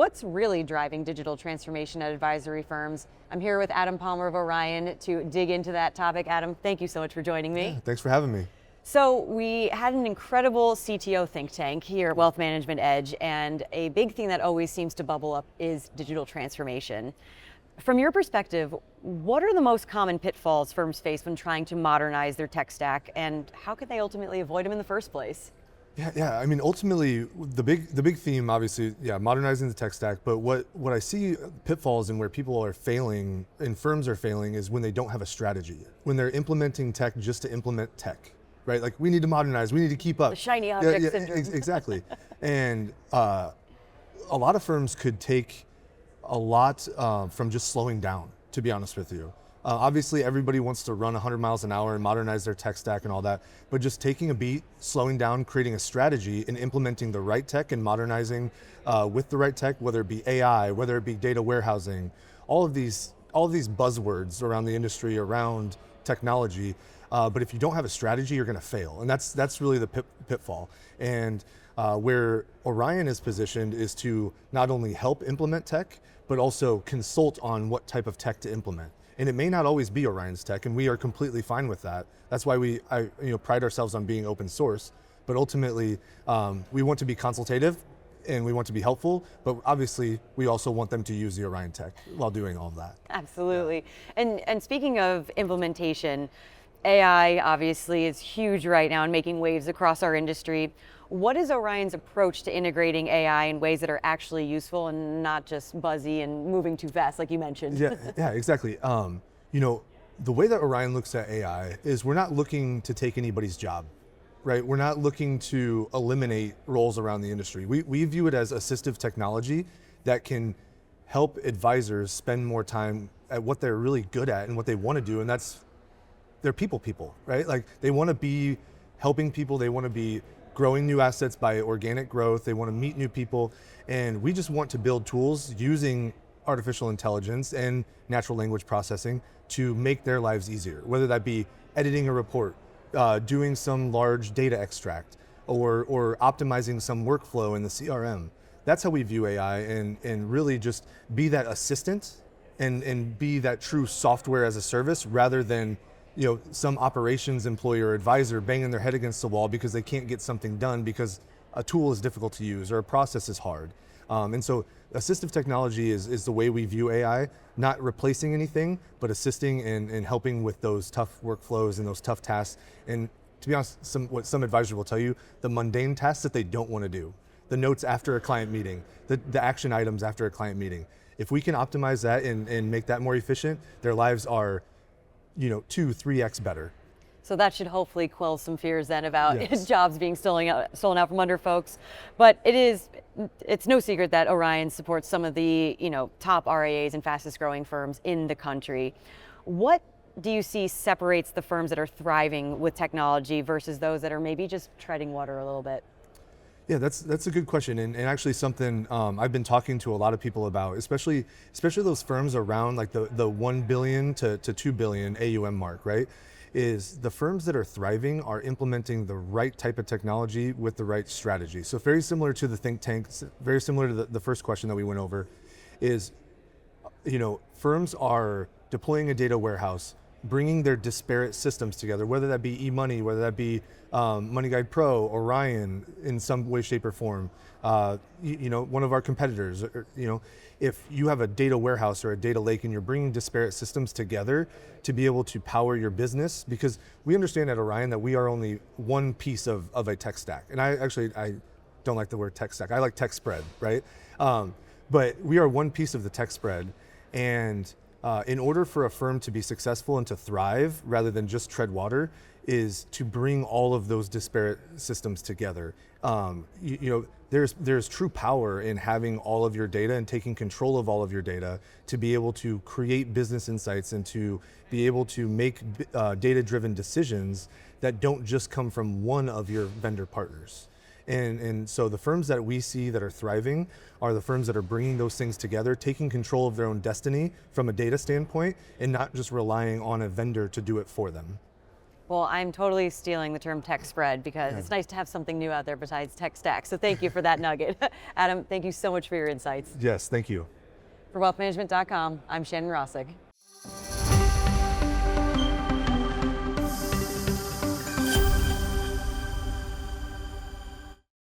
what's really driving digital transformation at advisory firms? I'm here with Adam Palmer of Orion to dig into that topic. Adam, thank you so much for joining me. Yeah, thanks for having me. So we had an incredible CTO think tank here at Wealth Management Edge, and a big thing that always seems to bubble up is digital transformation. From your perspective, what are the most common pitfalls firms face when trying to modernize their tech stack, and how can they ultimately avoid them in the first place? Yeah. I mean, ultimately, the big theme, obviously, modernizing the tech stack. But what I see pitfalls and where people are failing and firms are failing is when they don't have a strategy. When they're implementing tech just to implement tech, right? Like, we need to modernize, we need to keep up. The shiny object syndrome. Exactly. And a lot of firms could take a lot from just slowing down, to be honest with you. Obviously, everybody wants to run 100 miles an hour and modernize their tech stack and all that, but just taking a beat, slowing down, creating a strategy, and implementing the right tech and modernizing with the right tech, whether it be AI, whether it be data warehousing, all of these buzzwords around the industry, around technology. But if you don't have a strategy, you're going to fail, and that's really the pitfall. And where Orion is positioned is to not only help implement tech, but also consult on what type of tech to implement. And it may not always be Orion's tech, and we are completely fine with that. That's why we pride ourselves on being open source. But ultimately, we want to be consultative and we want to be helpful, but obviously we also want them to use the Orion tech while doing all of that. Absolutely. Yeah. And speaking of implementation, AI obviously is huge right now and making waves across our industry. What is Orion's approach to integrating AI in ways that are actually useful and not just buzzy and moving too fast, like you mentioned? Yeah, exactly. The way that Orion looks at AI is we're not looking to take anybody's job, right? We're not looking to eliminate roles around the industry. We view it as assistive technology that can help advisors spend more time at what they're really good at and what they want to do, and that's they're people, right? Like, they want to be helping people, they want to be growing new assets by organic growth, they want to meet new people, and we just want to build tools using artificial intelligence and natural language processing to make their lives easier, whether that be editing a report, doing some large data extract, or optimizing some workflow in the CRM. That's how we view AI, and really just be that assistant and be that true software as a service, rather than some operations employee or advisor banging their head against the wall because they can't get something done because a tool is difficult to use or a process is hard. And so assistive technology is the way we view AI, not replacing anything, but assisting and helping with those tough workflows and those tough tasks. And to be honest, what some advisors will tell you, the mundane tasks that they don't want to do, the notes after a client meeting, the action items after a client meeting. If we can optimize that and make that more efficient, their lives are 2-3x better. So that should hopefully quell some fears then about Yes. jobs being stolen out from under folks. But it's no secret that Orion supports some of the top RIAs and fastest growing firms in the country. What do you see separates the firms that are thriving with technology versus those that are maybe just treading water a little bit? Yeah, that's a good question, and actually something I've been talking to a lot of people about, especially those firms around like the 1 billion to 2 billion AUM mark, right? Is the firms that are thriving are implementing the right type of technology with the right strategy. So very similar to the think tanks, very similar to the first question that we went over, is firms are deploying a data warehouse, bringing their disparate systems together, whether that be eMoney, whether that be MoneyGuide Pro, Orion in some way, shape, or form. One of our competitors. If you have a data warehouse or a data lake and you're bringing disparate systems together to be able to power your business, because we understand at Orion that we are only one piece of a tech stack. And I don't like the word tech stack. I like tech spread, right? But we are one piece of the tech spread, and in order for a firm to be successful and to thrive rather than just tread water is to bring all of those disparate systems together. There's true power in having all of your data and taking control of all of your data to be able to create business insights and to be able to make data-driven decisions that don't just come from one of your vendor partners. And so the firms that we see that are thriving are the firms that are bringing those things together, taking control of their own destiny from a data standpoint, and not just relying on a vendor to do it for them. Well, I'm totally stealing the term tech spread because it's nice to have something new out there besides tech stack. So thank you for that nugget. Adam, thank you so much for your insights. Yes, thank you. For wealthmanagement.com, I'm Shannon Rossick.